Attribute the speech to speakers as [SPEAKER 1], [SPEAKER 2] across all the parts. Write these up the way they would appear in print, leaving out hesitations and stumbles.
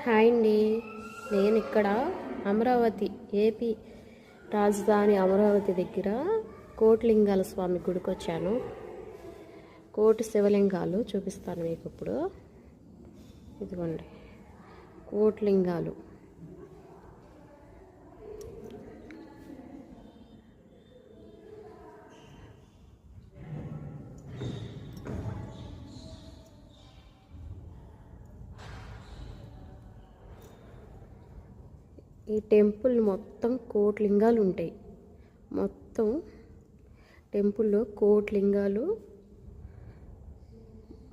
[SPEAKER 1] Hi అండి. నేను ఇక్కడ అమరావతి ఏపీ రాజధాని అమరావతి దగ్గర కోటిలింగాల స్వామి గుడికి వచ్చాను. కోటి శివలింగాలు చూపిస్తాను మీకు ఇప్పుడు. ఇదిగోండి కోటిలింగాలు. ఈ టెంపుల్ మొత్తం కోటిలింగాలు ఉంటాయి. మొత్తం టెంపుల్లో కోటిలింగాలు,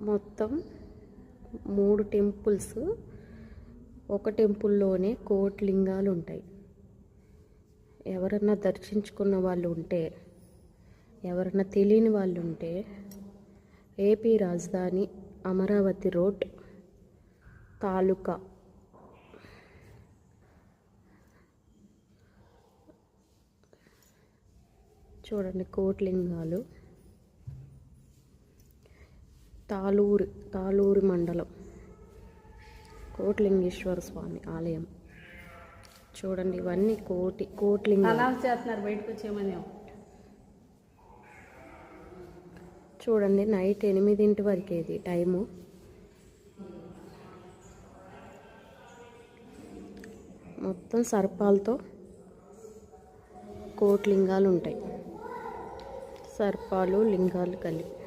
[SPEAKER 1] మొత్తం 3 టెంపుల్స్. ఒక టెంపుల్లోనే కోటిలింగాలు ఉంటాయి. ఎవరన్నా దర్శించుకున్న వాళ్ళు ఉంటే, ఎవరన్నా తెలియని వాళ్ళు ఉంటే ఏపీ రాజధాని అమరావతి రోడ్ తాలూకా చూడండి కోటిలింగాలు. తాళూరు మండలం కోటిలింగేశ్వర స్వామి ఆలయం. చూడండి ఇవన్నీ కోటిలింగాలు.
[SPEAKER 2] బయటకు వచ్చేమని
[SPEAKER 1] చూడండి నైట్ 8 వరకు ఇది టైము. మొత్తం సర్పాలతో కోటిలింగాలు ఉంటాయి. సర్పాలు లింగాలు కలిపి.